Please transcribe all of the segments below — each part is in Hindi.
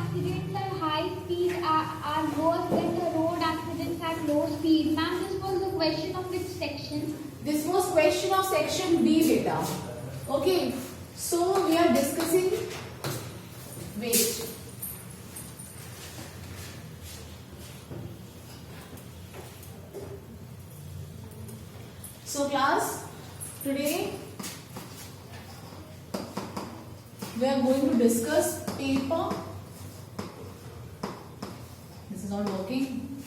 accidents at high speed are worse than the road accidents at low speed. Ma'am, this was the question of which section? This was question of section B, beta. Okay, so we are discussing weight. So class, today we are going to discuss paper. This is not working.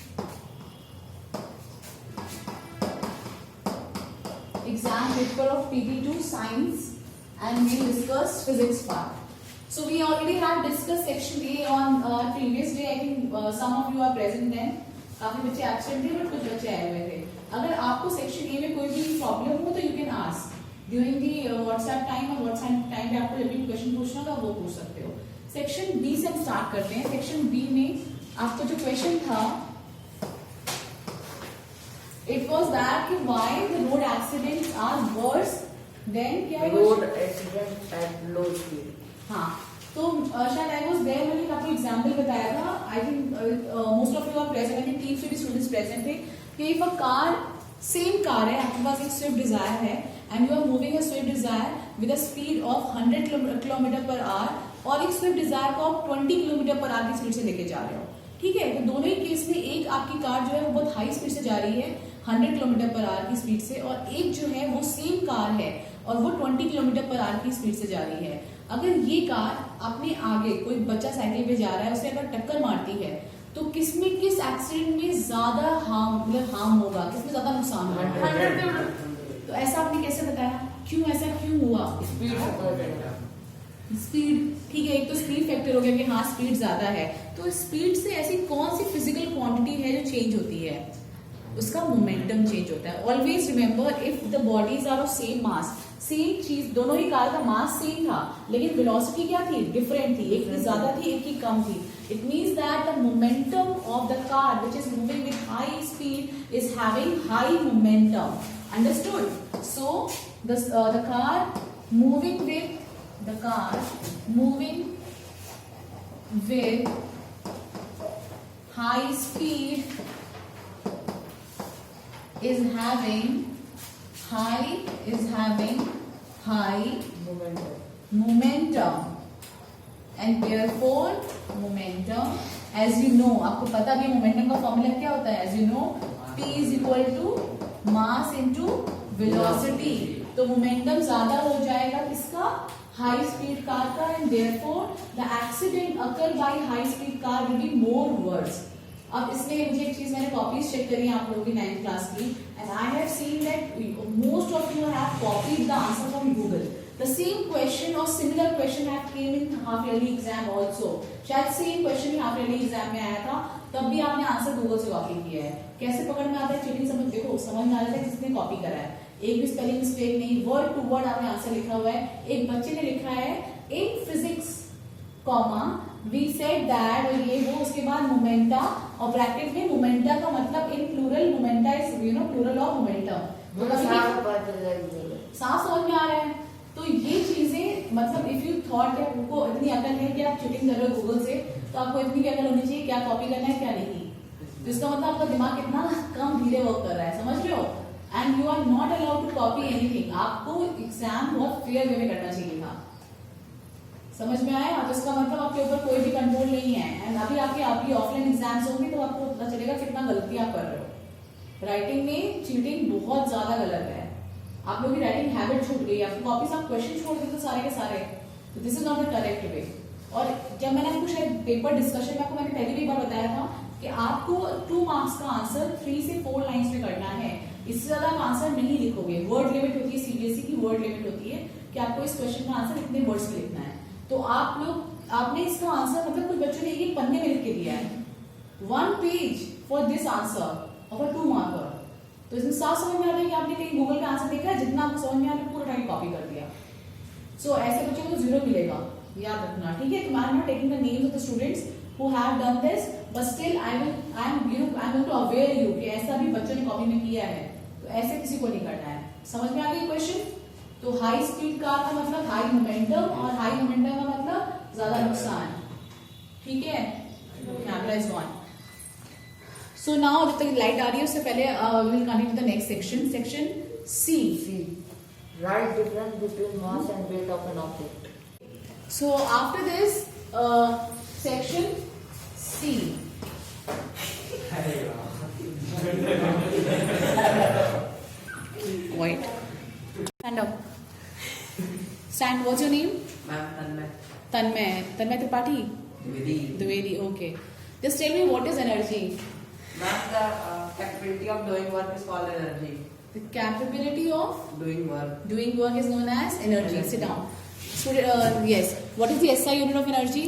Exam paper of PT2 science, and we discussed physics part. So we already have discussed section A on previous day. I think some of you are present then. काफी बच्चे absent थे, but कुछ बच्चे आए हुए थे. अगर आपको सेक्शन ए में कोई भी प्रॉब्लम हो तो you can ask during the WhatsApp time और व्हाट्सएप टाइम पे आपको जब भी क्वेश्चन पूछना होगा वो पूछ सकते हो. सेक्शन बी से हम स्टार्ट करते हैं. सेक्शन बी में आपका जो क्वेश्चन था, इट वाज दैट कि why the road accidents are worse than क्या road accident at low speed. हाँ, तो शायद आई वाज देयर, मैंने आपको एग्जांपल बताया था. I think most of you are present. I think team से भी स्टूडेंट्स प्रेजेंट थे कि if a car, same car है, आपके पास एक स्विफ्ट डिजायर है and you are moving a Swift Dzire with a speed of 100 kilometre per hour और एक स्विफ्ट डिजायर को आप 20 किलोमीटर पर आवर की स्पीड से लेके जा रहे हो. ठीक है, तो दोनों ही केस में एक आपकी कार जो है वो बहुत हाई स्पीड से जा रही है 100 किलोमीटर पर आवर की स्पीड से, और एक जो है वो सेम कार है और वो 20 किलोमीटर पर आवर की स्पीड से जा रही है. अगर ये कार अपने आगे कोई बच्चा साइकिल पे जा रहा है, उसे अगर टक्कर मारती है तो किस एक्सीडेंट में ज्यादा हार्म होगा, किसमें ज्यादा नुकसान होगा? तो ऐसा आपने कैसे बताया, क्यों ऐसा क्यों हुआ? स्पीड, ठीक है, एक तो स्पीड फैक्टर हो गया कि हाँ स्पीड ज्यादा है. तो स्पीड से ऐसी कौन सी फिजिकल क्वांटिटी है जो चेंज होती है? उसका मोमेंटम चेंज होता है. Always remember, if the bodies are of same mass, same चीज, दोनों ही कार का मास सेम था लेकिन वेलोसिटी क्या थी, डिफरेंट थी. एक की ज्यादा थी, एक की कम थी. It means that the momentum of the car which is moving with high speed is having high momentum. Understood? So the car moving with high speed is having high momentum. And therefore momentum, as you know, आपको पता भी मोमेंटम का फॉर्मूला क्या होता है? as you know, P is equal to mass into velocity. तो मोमेंटम ज्यादा हो जाएगा किसका? हाई स्पीड कार का. And therefore the accident occur by high speed car will be more worse. अब इसमें मुझे एक चीज, मैंने कॉपीज चेक करी आप लोगों की 9th क्लास की, and I have seen that most of you have copied the answer from Google. The same question or similar question have came in half yearly exam also. शायद सेम क्वेश्चन ही हाफ ईयरली एग्जाम में आया था, तब भी आपने आंसर गूगल से कॉपी किया है. कैसे पकड़ में आता है चीटिंग? समझ में आ रहा है किसने कॉपी करा है. एक भी स्पेलिंग मिस्टेक नहीं, वर्ड टू वर्ड आपने आंसर लिखा हुआ है. एक बच्चे ने लिखा है in physics comma we said that, और ये वो, उसके बाद मोमेंटा और ब्रैकेट में मोमेंटा का मतलब in plural, momenta is you know plural of momentum. साफ समझ में आ रहा है? तो ये चीजें, मतलब इफ यू थॉट कि आपको इतनी अकल है कि आप चीटिंग कर रहे हो गूगल से, तो आपको इतनी भी अकल होनी चाहिए क्या कॉपी करना है क्या नहीं. तो इसका मतलब आपका दिमाग कितना कम धीरे वर्क कर रहा है, समझ रहे हो? And you are not allowed to copy anything. आपको एग्जाम बहुत फेयर वे में करना चाहिए था. समझ में आया? तो इसका मतलब आपके ऊपर कोई भी कंट्रोल नहीं है. एंड अभी आपकी ऑफलाइन एग्जाम्स होंगे तो आपको पता चलेगा कितना गलती आप कर रहे हो. राइटिंग में चीटिंग बहुत ज्यादा गलत है. आप लोग की राइटिंग हैबिट छूट गई, आपकी कॉपीज आप क्वेश्चन छोड़ देते सारे के सारे. तो this is not the correct way. और जब मैंने आपको शायद पेपर डिस्कशन में आपको मैंने पहले भी एक बार बताया था कि आपको 2 मार्क्स का आंसर 3 से 4 लाइंस में करना है. इससे ज्यादा आप आंसर नहीं लिखोगे. वर्ड लिमिट होती है, सीबीएसई की वर्ड लिमिट होती है कि आपको इस क्वेश्चन का आंसर इतने वर्ड्स में लिखना है. तो आपने इसका आंसर, मतलब कुछ बच्चों ने एक पन्ने में लिख के दिया है 1 पेज फॉर दिस आंसर और 2 मार्कर. तो इसमें साफ समझ में आता है कि आपने कहीं गूगल का आंसर देखा है, जितना आपको समझ में आया पूरा टाइम कॉपी कर दिया. सो ऐसे बच्चों को 0 मिलेगा, याद रखना. ठीक है, तो I am not taking the names of the students who have done this, but still I am going to aware you कि ऐसा भी बच्चों ने कॉपी में किया है. तो ऐसे किसी को नहीं करना है. समझ में आ गई क्वेश्चन? तो हाई स्पीड कार का मतलब हाई मोमेंटम, और हाई मोमेंटम का मतलब ज्यादा नुकसान. ठीक है, है, camera is on. So now जब तक लाइट आ रही है उससे पहले will continue the next section. Section C. C. Write difference between mass and weight of an object. So after this section C. Wait. Stand up. Stand. What's your name? Ma'am, Tanmay. Tanmay. Tanmay Tripathi. Dwivedi. Okay. Just tell me what is energy. Ma'am, the capability of doing work is called energy. The capability of Doing work. doing work is known as energy. Sit down. Student, yes. What is the SI unit of energy?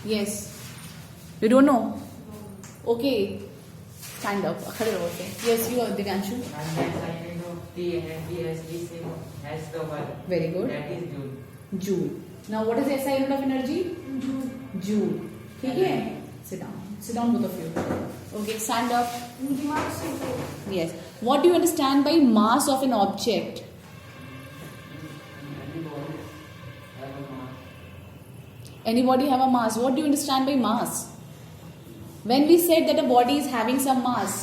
Yes. You don't know? Okay. Stand up. खड़े रहो. Okay. Yes, you are Divyanshu. And the assignment of the energy has the same as the work. Very good. That is Joule. Joule. Now, what is the SI unit of energy? Joule. ठीक है? Sit down. Sit down, both of you. Okay. Stand up. Yes. What do you understand by mass of an object? Anybody have a mass? What do you understand by mass? When we said that a body is having some mass,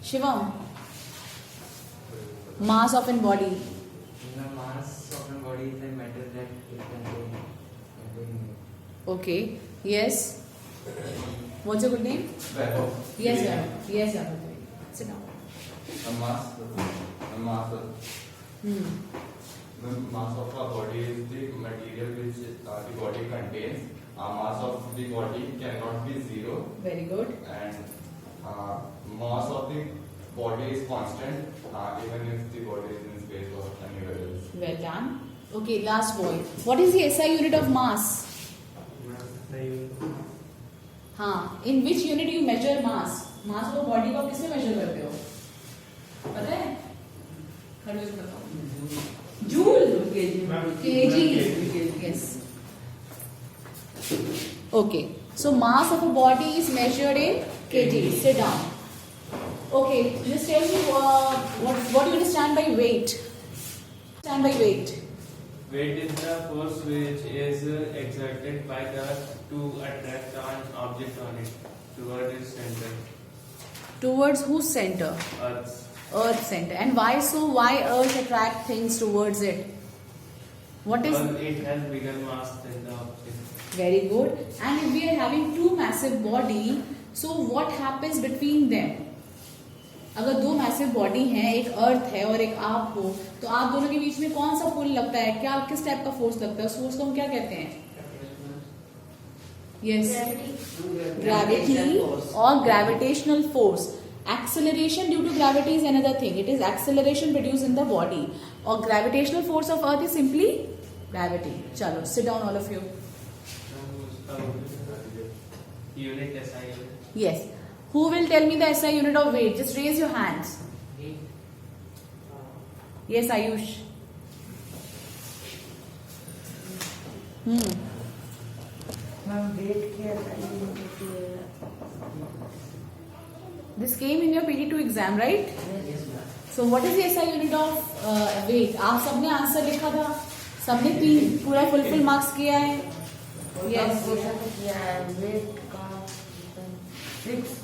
Shivam, mass of a body. The mass of a body is a matter that it contains. Okay. Yes. What's your good name? Vaibhav. Yes, sir. Yes, sir. Sit down. The mass of a body is the material which the body contains. Mass of the body cannot be zero, Very good. and mass of the body is constant, even if the body is in space or anywhere else. Well done. Okay, last boy. What is the SI unit of mass? हाँ, in which unit you measure mass? Mass of a body को आप किसमें measure करते हो? पता है? खड़े होकर बताओ. Joule. kg. Yes. Okay. So mass of a body is measured in kg. Sit down. Okay. Just tell me what do you understand by weight? Understand by weight. Weight is the force which is exerted by the earth to attract an object on it towards its center. Towards whose center? Earth's. Earth center. And why so? Why Earth attract things towards it? What is? Because it has bigger mass than the object. Very good. And if we are having two massive body, so what happens between them? अगर दो मैसिव बॉडी हैं, एक अर्थ है और एक आप हो, तो आप दोनों के बीच में कौन सा पुल लगता है? क्या किस टाइप का फोर्स लगता है? उस फोर्स को हम क्या कहते हैं? यस, ग्रेविटी और gravitational force. Acceleration due to gravity is another thing. It is acceleration produced in the body. Or gravitational force of Earth is simply gravity. चलो, sit down all of you. Unit SI unit. Yes. Who will tell me the SI unit of weight? Just raise your hands. Yes, Ayush. Ma'am, weight के SI unit This came in your PD2 exam, right? Yes, ma'am. So what is the SI unit of weight? आप सबने आंसर लिखा था, सबने पूरा फुलफिल मार्क्स किया है. Yes. क्वेश्चन तो किया है weight का 6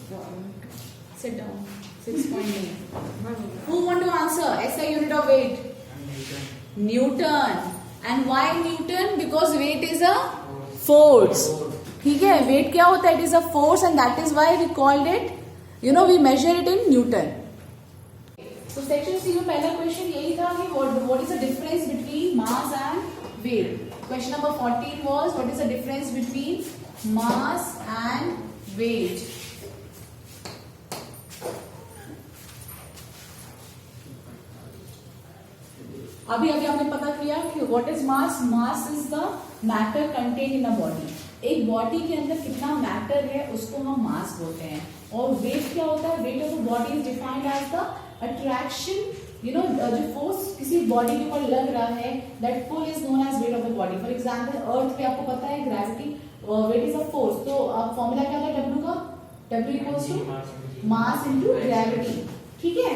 Sit down. 6.8. Ma'am, Who want to answer? SI unit of weight? Newton. And why Newton? Because weight is a force. ठीक है, weight क्या होता है? It is a force and that is why we called it, we measure it in Newton. So section C में पहला question यही था कि what is the difference between mass and weight? Question number 14 was what is the difference between mass and weight? अभी आपने पता किया कि what is mass. Mass is the matter contain in a body. एक बॉडी के अंदर कितना मैटर है उसको हम मास बोलते हैं. और वेट क्या होता है? Weight of the body is defined as the attraction, जो फोर्स किसी बॉडी के ऊपर लग रहा है, that pull is known as weight of the body. For example earth पे आपको पता है gravity, weight is a force. तो फॉर्मूला क्या था डब्ल्यू का? W equals to mass into gravity. ठीक है.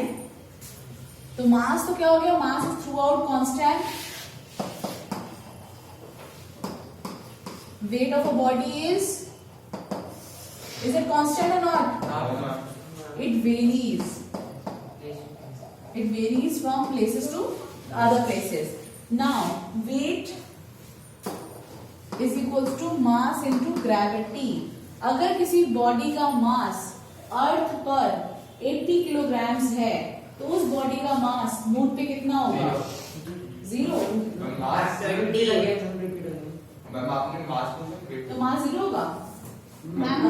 तो मास तो क्या हो गया, mass is throughout constant, weight of a body is it constant or not? It varies. It varies from places to other places. Now weight is equals to mass into gravity. अगर किसी बॉडी का मास अर्थ पर 80 किलोग्राम्स है तो उस बॉडी का मास मून पे कितना होगा? 0. मास 70 लगे 100 किलो मैम आपने मास को तो मास 0 होगा. Mass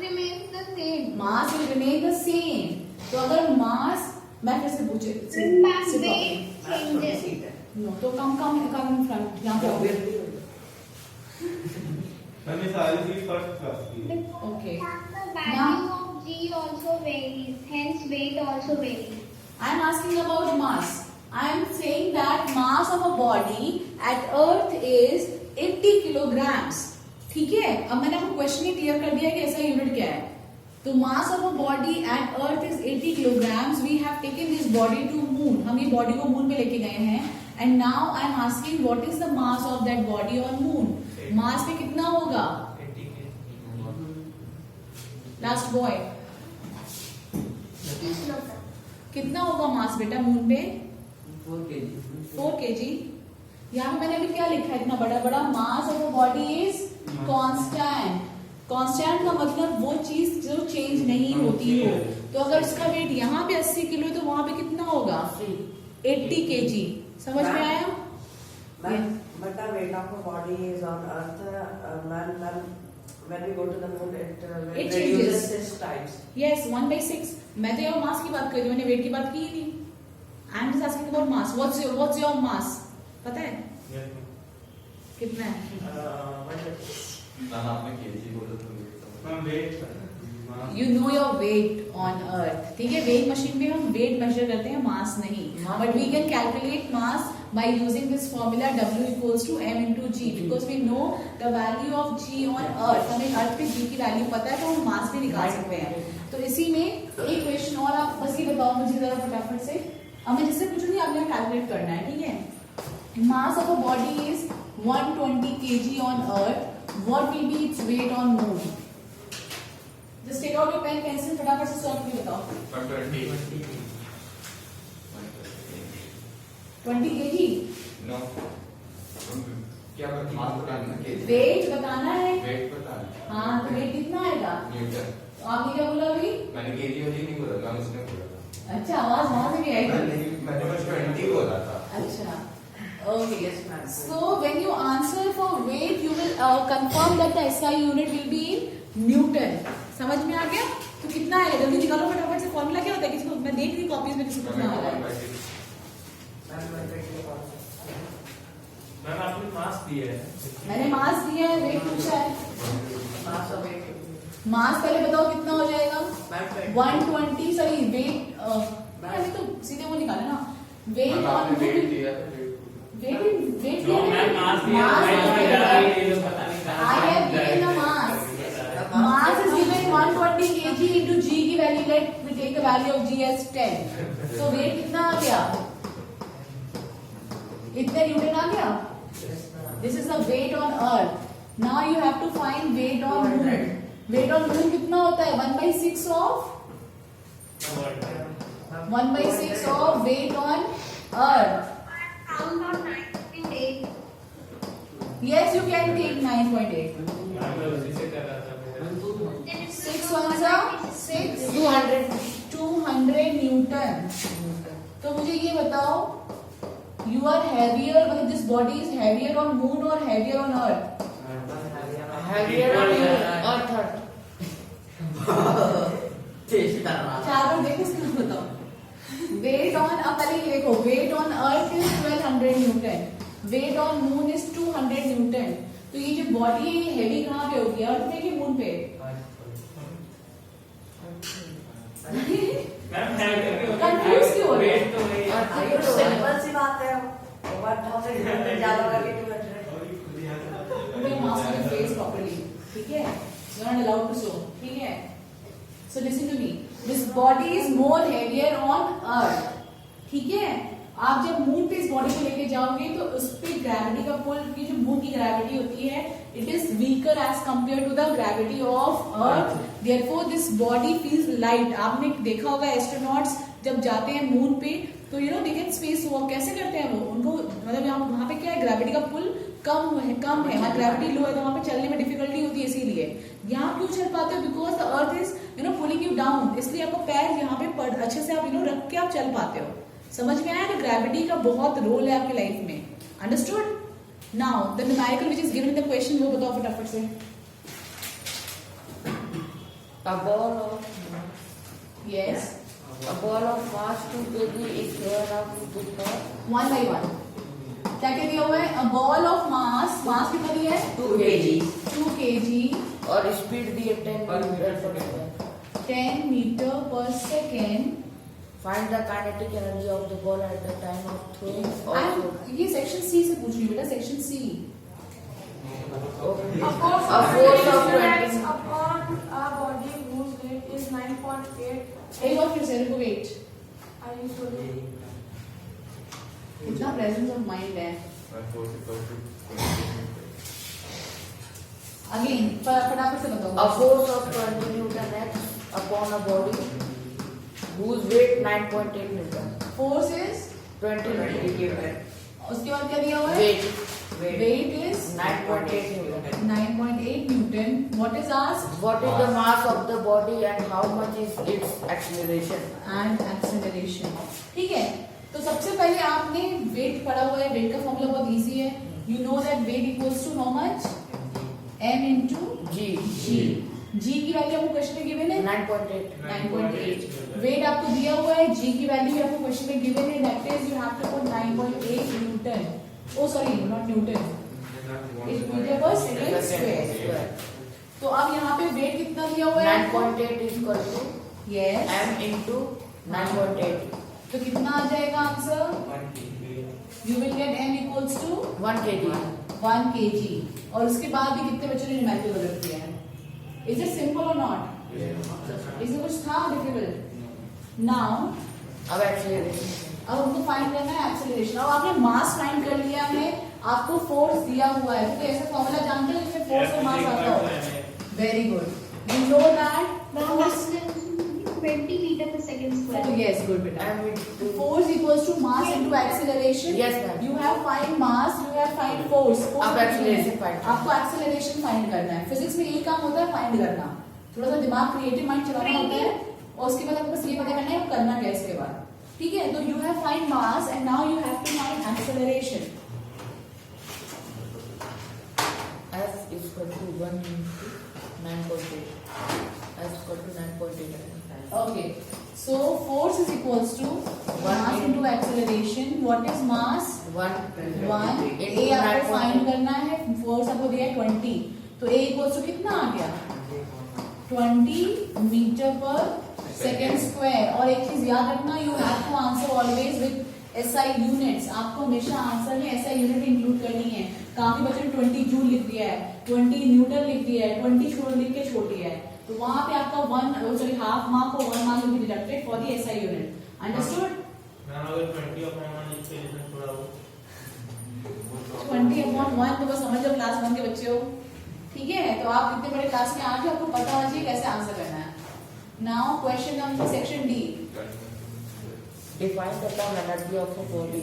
remains the same. Mass will remain the same. तो अगर मास, मैं फिर से पूछे Mass weight changes. नो, तो कम फ्रंट यहाँ पे आओ. मैंने सारी चीज फर्स्ट क्लास की. Okay. The value of G also varies. Hence weight also varies. I am asking about mass. I am saying that mass of a body at Earth is 80 kilograms. ठीक है, अब मैंने आपको क्वेश्चन ही क्लियर कर दिया कि ऐसा यूनिट क्या है. तो mass of a body at earth is 80 kilograms. We have taken this body to moon. हम ये बॉडी को मून पे लेके गए हैं. And now I am asking what is the mass of that body on moon. Mass पे कितना होगा? 80 लास्ट बॉय, कितना होगा मास बेटा मून पे? 4 kg 4 kg. यहाँ पे मैंने अभी क्या लिखा है इतना बड़ा बड़ा? मास of a body is constant. Constant का मतलब वो चीज जो चेंज नहीं होती हो. तो अगर इसका वेट यहाँ पे 80 किलो है तो वहां पे कितना होगा? 80 kg. समझ में आया? But the weight of a body is on Earth. When we go to the moon, It reduces changes. 6 times. Yes, 1/6. मैं तो यार मास की बात कर रही हूँ, मैंने वेट की बात की ही नहीं. I am just asking about mass. What's your mass? पता है कितना है? मैम आपने केजी बोला तो ma'am weight you know your weight on earth. ठीक है, वेट मशीन में हम वेट मेजर करते हैं, मास नहीं. But we can calculate mass by using this formula W equals to m into g because we know the value of g on earth. हमें अर्थ पे g की वैल्यू पता है तो हम मास भी निकाल सकते हैं. तो इसी में एक क्वेश्चन और आप बस ये बताओ मुझे जरा फटाफट से. अब मैं जिससे पूछूंगी आपने कैलकुलेट करना है. ठीक है, मास of a body is 120 kg on earth. What will be its weight on moon? Just take out your pen, pencil, फटाफट से सॉल्व करके बताओ. 20 kg. नो क्या मास बताना है? केजी वेट बताना है. वेट बताना. हाँ, तो वेट कितना आएगा? न्यूटन. तो आपने क्या बोला अभी? मैंने केजी वाली नहीं बोला, मैम उसने बोला था. अच्छा, आवाज वहां से भी आई. मैंने बस 20 बोला था. अच्छा, okay. Yes, ma'am. So when you answer for weight, you will confirm that the SI unit will be in Newton. समझ में आ गया? तो कितना आएगा? जल्दी निकालो फटाफट से. फॉर्मूला क्या होता है? किसी को मैं देख रही कॉपीज में किसी को कितना आ रहा है. मैम आपने मास दिया है. मैंने मास दिया है, वेट पूछा है. Mass of weight. मास पहले बताओ कितना हो जाएगा? Ma'am, 120. सॉरी, वेट मैंने तो सीधे वो निकाला ना. वेट मैम ऑन आपने वेट मून. दिया था. वेट नो मैम मास दिया मास है. ये पता नहीं था. I have given the mass. Mass is given 120 kg into g की value. Let me take the value of g as 10. So weight कितना आ गया? इतने न्यूटन आ गया. This is the weight on Earth. Now you have to find weight on Moon. Weight on Moon कितना होता है? 1/6 of 1/6 of weight on Earth. Count on 9.8. Yes, you can take 9.8. Ma'am मैं उसी से कर रहा था. 6 ones are 6 200 न्यूटन. तो मुझे ये बताओ, you are heavier, मतलब this body is heavier on moon or heavier on earth? heavier on earth. चारों देखो इसका बताओ. Weight on, अब पहले ये देखो, weight on earth is 1200 Newton. Weight on moon is 200 Newton. तो ये जो बॉडी है ये हेवी कहाँ पे होगी? अर्थ पे कि मून पे? मैम है Confused क्यों हो रहे हो? वेट तो नहीं है. ये तो सिंपल सी बात है. 1000 ज्यादा करके 200. Put your mask on your face properly. ठीक है? You are not allowed to show. ठीक है? So listen to me. This body is more heavier on earth. ठीक है, आप जब मून पे इस बॉडी को लेके जाओगे तो उस पे ग्रेविटी का पुल की जो मून की ग्रेविटी होती है it is weaker as compare to the gravity of earth, therefore this body feels light. आपने देखा होगा एस्ट्रोनॉट्स जब जाते हैं मून पे तो you know they can space walk, कैसे करते हैं वो, उनको मतलब यहाँ वहां पे क्या है, ग्रेविटी का पुल कम है वहाँ ग्रेविटी लो है तो वहां पे चलने में डिफिकल्टी होती है, इसीलिए यहाँ क्यों चल पाते हो, because the earth is you no pulling you down, इसलिए आपको पैर यहाँ पे अच्छे से आप यू नो रख के आप चल पाते हो। समझ में आया, तो ग्रेविटी का बहुत रोल है आपकी लाइफ में, understood. Now the numerical which is given in the question, वो बताओ फटाफट से। A ball of yes, a ball of mass 2 kg is thrown out to the one by one क्या क्या दिया हुआ है, अ बॉल ऑफ मास, मास कितना दिया है 2 kg 2 kg और स्पीड दी है 10 मीटर पर सेकंड। 10 मीटर पर second. Find the kinetic energy of the ball at the time of throwing. Also, ये सेक्शन सी से पूछ रही हूँ बेटा, section C. okay. A force A of force of gravity 20 acts upon a body whose weight is 9.8. एक बार फिर से रुको, वेट, Are you sorry? इतना प्रेजेंस ऑफ माइंड है। Force equals to 20 अगेन फटाफट से बताओ। A force of 20 Newton acts upon a body whose weight 9.8 Newton. Force is 20 Newton. उसके बाद क्या दिया हुआ है, Weight weight is 9.8 Newton. 9.8 newton. What is asked, What is the mass of the body and how much is its acceleration? And acceleration. ठीक है, तो सबसे पहले आपने वेट पढ़ा हुआ है, वेट का फॉर्मूला बहुत इजी है, you know that weight equals to how much, m into G. g की वैल्यू आपको क्वेश्चन में गिवन है 9.8. 9.8। वेट आपको दिया हुआ है, g की वैल्यू आपको क्वेश्चन में गिवन है, that is you have to put 9.8 newton, oh sorry not newton, it metre per second square. तो अब यहाँ पे वेट कितना दिया हुआ है, 9.8 is equal to yes, m into 9.8. तो कितना आ जाएगा answer, 1 kg. You will get m equals to 1 kg. 1 kg। और उसके बाद भी कितने बच्चों ने न्यूमेरिकल गलत किया है, इज इट सिंपल और नॉट, इसमें कुछ था डिफिकल्ट। नाउ अब acceleration. अब हमको फाइंड करना है एक्सेलरेशन। अब आपने मास फाइंड कर लिया है, आपको फोर्स दिया हुआ है, तो ऐसा फॉर्मूला जानते हो जिसमें फोर्स और मास आता हो, very good, you know that force, 20 meter per second square. Yes good बेटा, m into force equals to mass into acceleration. Yes, ma'am. You have find mass, you have find force. अब acceleration find आपको एक्सेलरेशन फाइंड करना है, फिजिक्स में यही काम होता है, फाइंड करना, थोड़ा सा दिमाग क्रिएटिव माइंड चलाना होता है, और उसके बाद आपको बस ये पता करना है करना क्या इसके बाद, ठीक है। तो you have find mass and now you have to find acceleration. f is equal to 1 into 9.8. f is equal to 9.8. Okay, so force is equals to mass into acceleration. What is mass? 1 1। into A आपको 9.8. फाइंड करना है, फोर्स आपको दिया है 20, तो A इक्वल्स टू कितना आ गया, 20 मीटर पर सेकेंड स्क्वायर। और एक चीज याद रखना, you have to answer always with SI units, आपको हमेशा आंसर में SI यूनिट इंक्लूड करनी है। काफी बच्चों ने 20 जूल लिख दिया है, 20 न्यूटन लिख दिया है, 20 छोड़ लिख के छोड़ दिया है, तो वहां पे आपका 1 सॉरी हाफ मार्क और 1 mark will be deducted for the SI unit, understood. Ma'am अगर 20 अपॉन 1 लिख के लिखना थोड़ा वो 20/1 तो बस समझ लो क्लास 1 के बच्चे हो, ठीक है। तो आप इतने बड़े क्लास में आके आपको पता होना चाहिए कैसे आंसर करना है। Now question number section D, Define the term energy of a body.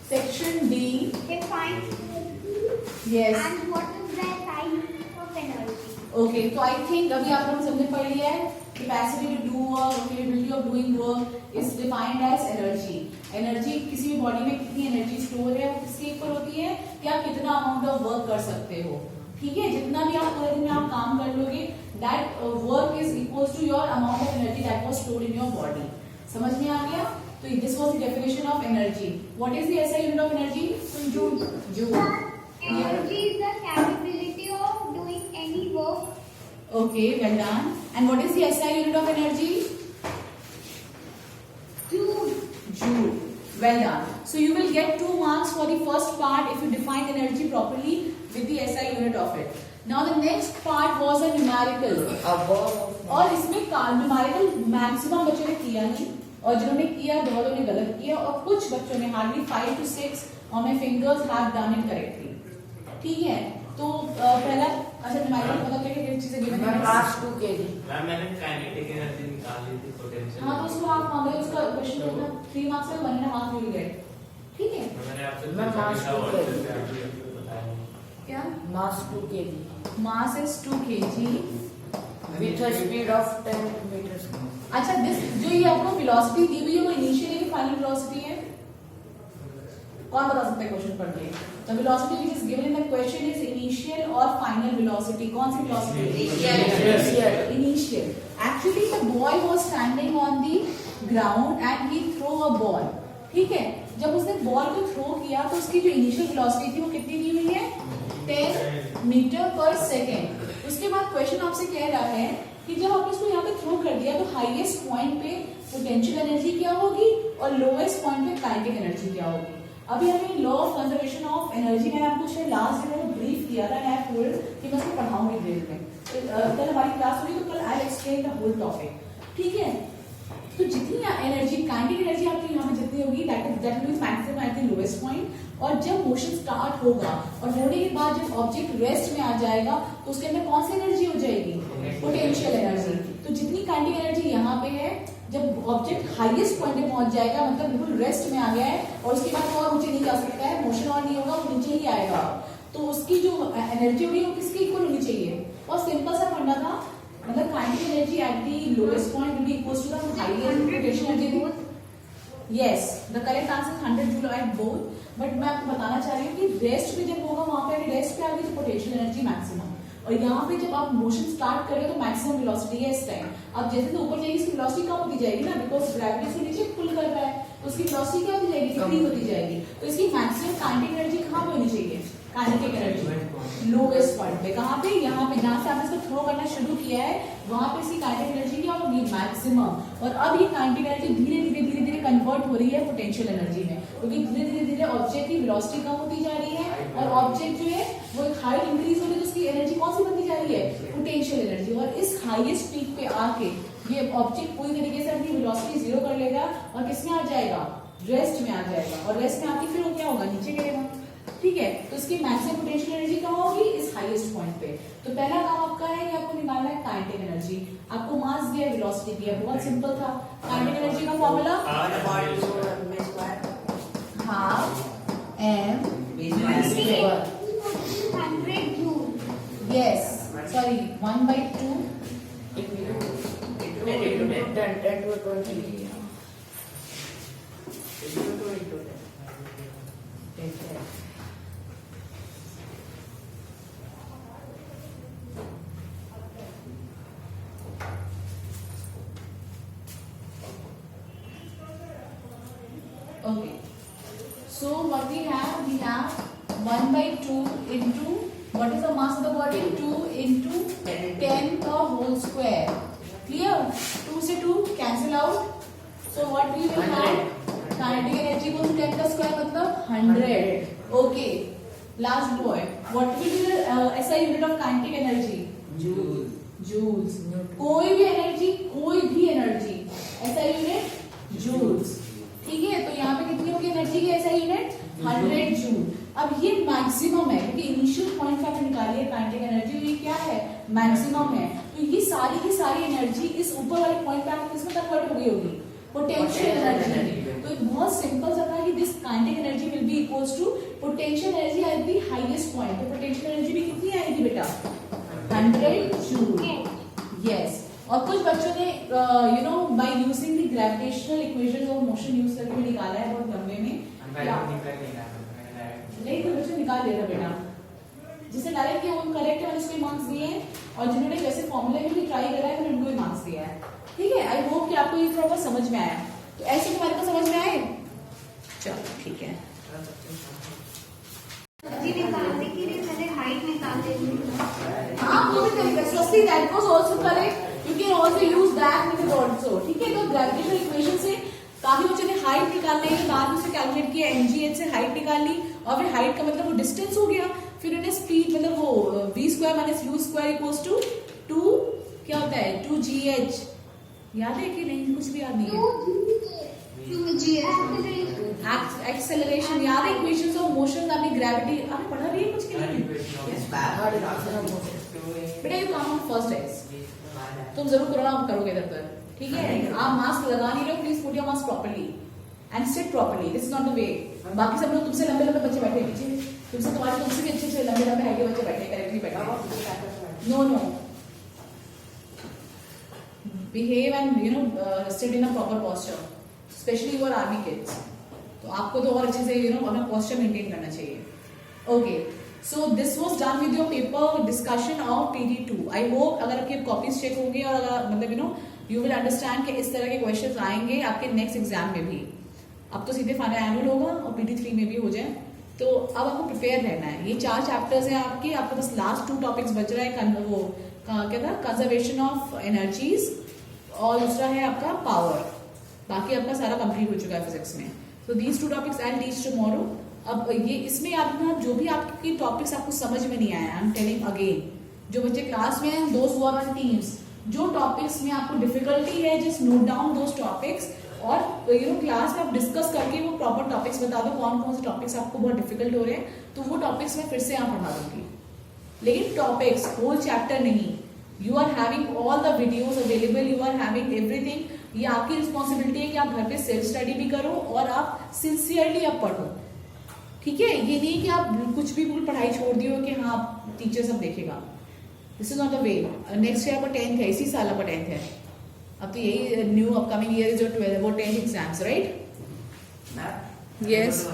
Section D, Define yes, and what is the type of energy? Okay. तो आई थिंक अभी आप लोगों ने सबने पढ़ लिया है, capacity to do work, capability of doing work is defined as energy. Energy किसी भी बॉडी में कितनी एनर्जी स्टोर है वो किसके इक्वल होती है, कि आप कितना अमाउंट ऑफ वर्क कर सकते हो, ठीक है। जितना भी आप पूरे दिन में आप काम कर लोगे, that work is equals to your amount of energy that was stored in your body. समझ में आ गया, तो this was the definition of energy. What is the SI unit of energy, joule, joule. Energy is the capability of doing any work. Okay, well done. And what is the SI unit of energy? Joule. Joule. Well done. So you will get 2 marks for the first part if you define energy properly with the SI unit of it. Now the next part was a numerical. A ball of और इसमें न्यूमेरिकल मैक्सिमम बच्चों ने किया नहीं, और जिन्होंने किया बहुतों ने गलत किया, और कुछ बच्चों ने hardly 5 to 6 on my fingers have done it correctly. ठीक है, तो पहला अच्छा तुम्हारे को पता क्या चीजें गिवन है? मास 2 kg. मैम मैंने काइनेटिक एनर्जी निकाल ली थी पोटेंशियल। हाँ, तो उसको आप मांगे उसका क्वेश्चन करना 3 मार्क्स में 1.5 यू विल गेट। ठीक है, मैंने आपसे मैं पूछा मास था टू व्हाट्सएप kg. पे, आपने बताया नहीं। क्या Mass 2 kg. Mass is 2 kg With a speed of 10 meters. अच्छा, दिस जो ये आपको वेलोसिटी दी हुई है वो इनिशियल है कि फाइनल वेलोसिटी है? कौन बता सकता है क्वेश्चन पढ़ के? The velocity which is given in the question is initial और फाइनल वेलोसिटी। कौन सी velocity? Initial. Actually the boy was standing on the ground and he throw a ball. ठीक है, जब उसने बॉल को थ्रो किया तो उसकी जो इनिशियल वेलोसिटी थी वो कितनी दी हुई है? 10 मीटर पर सेकेंड। उसके बाद क्वेश्चन आपसे कह रहा है कि जब आपने इसको यहाँ पे थ्रो कर दिया तो हाईएस्ट पॉइंट पे पोटेंशियल एनर्जी क्या होगी और लोएस्ट पॉइंट पे काइनेटिक एनर्जी क्या होगी। अभी हमें law of conservation of energy मैंने आपको शायद लास्ट दिन में ब्रीफ किया था, मैं टोल्ड कि मैं इसको पढ़ाऊंगी डिटेल में। कल हमारी क्लास हुई तो कल I explain the whole topic. ठीक है, तो जितनी एनर्जी काइनेटिक एनर्जी आपकी यहाँ पे जितनी होगी that means maximum eight the lowest point, और जब मोशन स्टार्ट होगा और होने के बाद जब ऑब्जेक्ट रेस्ट में आ जाएगा तो उसके अंदर कौन सी एनर्जी हो जाएगी? Potential energy. तो जितनी काइनेटिक एनर्जी यहाँ पे है, जब ऑब्जेक्ट हाईएस्ट पॉइंट पे पहुंच जाएगा मतलब बिल्कुल रेस्ट में आ गया है और उसके बाद और नीचे नहीं जा सकता है, मोशन और नहीं होगा, वो नीचे ही आएगा, तो उसकी जो एनर्जी होगी वो किसके इक्वल होनी चाहिए? और सिंपल सा फंडा था, मतलब kinetic energy at the lowest point will be equal to the highest potential energy. Yes, the correct answer is 100 joule at both, but मैं आपको बताना चाह रही हूँ कि रेस्ट में जब होगा वहां पे रेस्ट पे आ गई तो पोटेंशियल एनर्जी मैक्सिमम, और यहाँ पे जब आप मोशन स्टार्ट करें तो मैक्सिमम वेलोसिटी है इस टाइम। अब जैसे तो ऊपर जाएगी इसकी वेलोसिटी कम होती जाएगी ना, बिकॉज ग्रेविटी से नीचे पुल कर रहा है, तो उसकी वेलोसिटी क्या होती जाएगी? डिक्रीज होती जाएगी। तो इसकी मैक्सिमम काइनेटिक एनर्जी कहाँ पे होनी चाहिए? काइनेटिक एनर्जी लोएस्ट पॉइंट पे। कहाँ पे? यहाँ पे जहाँ से आपने इसको थ्रो करना शुरू किया है वहां पे इसकी काइनेटिक एनर्जी क्या होगी? मैक्सिमम। और अब ये काइनेटिक एनर्जी धीरे धीरे कन्वर्ट हो रही है पोटेंशियल एनर्जी में, क्योंकि धीरे धीरे ऑब्जेक्ट की वेलोसिटी कम होती जा रही है और ऑब्जेक्ट जो है वो एक हाइट इंक्रीज हो रही है, तो उसकी एनर्जी कौन सी बनती जा रही है? Potential energy. और इस हाईएस्ट पीक पे आके ये ऑब्जेक्ट पूरी तरीके से अपनी वेलोसिटी जीरो कर लेगा और किसमें आ जाएगा? रेस्ट में आ जाएगा, और रेस्ट में आके फिर वो क्या होगा? नीचे गिरेगा। ठीक है, तो इसकी मैक्सिमम पोटेंशियल एनर्जी कहाँ होगी? इस हाईएस्ट पॉइंट पे। तो पहला काम आपका है कि आपको निकालना है काइनेटिक एनर्जी। आपको मास दिया, वेलोसिटी दिया, बहुत सिंपल था। काइनेटिक एनर्जी का formula half m v²। 100 joule। Yes, sorry 1/2 10 to 20. Okay. So what we have 1/2 into what is the mass of the body? 2 into 10 का whole square. Clear? 2 से 2 cancel out. So what we will have? Kinetic energy को 10 का square मतलब 100. Okay. Last boy. What will be the SI unit of kinetic energy? Joules. कोई भी एनर्जी SI unit joules. ठीक है, तो यहाँ पे कितनी होगी एनर्जी की SI यूनिट? 100 जूल। अब ये मैक्सिमम है क्योंकि इनिशियल पॉइंट से आपने निकाली है काइनेटिक एनर्जी, ये क्या है? मैक्सिमम है। तो ये सारी की सारी एनर्जी इस ऊपर वाले पॉइंट पे आपको किसमें कन्वर्ट हो गई होगी? Potential energy. तो एक बहुत सिंपल सा था कि this kinetic energy will be equals to potential energy at the highest point. तो पोटेंशियल एनर्जी भी कितनी आएगी बेटा? 100 जूल। यस, और कुछ बच्चों ने you know by using the gravitational equations of motion use करके भी निकाला है बहुत लंबे में। नहीं तो बच्चों निकाल लेगा बेटा, जिसे डायरेक्ट किया वो करेक्ट है, मैंने उसको मार्क्स दिए हैं, और जिन्होंने वैसे फॉर्मूले में भी ट्राई करा है मैंने उनको भी मार्क्स दिया है। ठीक है, आई होप कि आपको ये थोड़ा बहुत समझ में आया। तो ऐसे तुम्हारे को समझ में आए? चलो ठीक है। जी निकालने के लिए मैंने हाइट निकाल दी। हाँ, वो भी तरीका है। Firstly, that was also correct. You can also use that method also. ठीक है, तो ग्रेविटेशनल इक्वेशन से काफी बच्चों ने हाइट निकालने के बाद उससे कैलकुलेट किया, mgh से हाइट निकाल ली, और फिर हाइट का मतलब वो डिस्टेंस हो गया, फिर उन्हें स्पीड मतलब वो v² - u² इक्वल्स टू 2 क्या होता है? 2gh। याद है कि नहीं? कुछ भी याद नहीं है। 2g. एक्सेलरेशन याद है? इक्वेशंस ऑफ मोशन आपने ग्रेविटी आपने पढ़ा रही है कुछ के नहीं? बेटा you come on first days, तुम जरूर कोरोना करोगे इधर पर, ठीक है? आप मास्क लगा नहीं रहे हो, please put your mask properly and sit properly, this is not the way. बाकी सब लोग तुमसे लंबे लंबे बच्चे बैठे पीछे, तुमसे भी अच्छे लंबे लंबे हाइट के बच्चे बैठे करेक्टली बैठे. No behave and sit in a proper posture, especially your army kids. तो आपको तो और अच्छे से अपना posture maintain करना चाहिए. Okay, so this was done with your paper discussion of PT2. I hope अगर आपकी copies check होंगे और अगर मतलब you will understand कि इस तरह के questions आएंगे आपके next exam में भी. अब तो सीधे फाइनल एनुअल होगा और PT3 में भी हो जाए, तो अब आपको प्रिपेयर रहना है. ये 4 चैप्टर्स हैं आपके बस लास्ट 2 टॉपिक्स बच रहा है. वो क्या था? कंजर्वेशन ऑफ एनर्जीज और दूसरा है आपका पावर. बाकी आपका सारा कंप्लीट हो चुका है फिजिक्स में. तो these 2 topics I will teach tomorrow. अब ये इसमें आपका जो भी आपकी टॉपिक्स आपको समझ में नहीं आया, आई एम टेलिंग अगेन, जो बच्चे क्लास में हैं, दोस्त हु आर ऑन टीम्स, जो टॉपिक्स में आपको डिफिकल्टी है just note down those topics और क्लास में आप डिस्कस करके वो प्रॉपर टॉपिक्स बता दो कौन कौन से टॉपिक्स आपको बहुत डिफिकल्ट हो रहे हैं, तो वो टॉपिक्स मैं फिर से यहाँ पढ़ा दूंगी. लेकिन टॉपिक्स होल चैप्टर नहीं. You are having all the videos available, you are having everything. ये आपकी रिस्पॉन्सिबिलिटी है कि आप घर पे सेल्फ स्टडी भी करो और आप सिंसियरली आप पढ़ो, ठीक है? ये नहीं कि आप कुछ भी बिल्कुल पढ़ाई छोड़ दियो कि हाँ टीचर सब देखेगा. This is not the way. Next year आपका 10th है, इसी साल आपका 10th है. अब तो यही न्यू अपकमिंग ईयर जो 12 वो 10th एग्जाम्स, राइट? यस.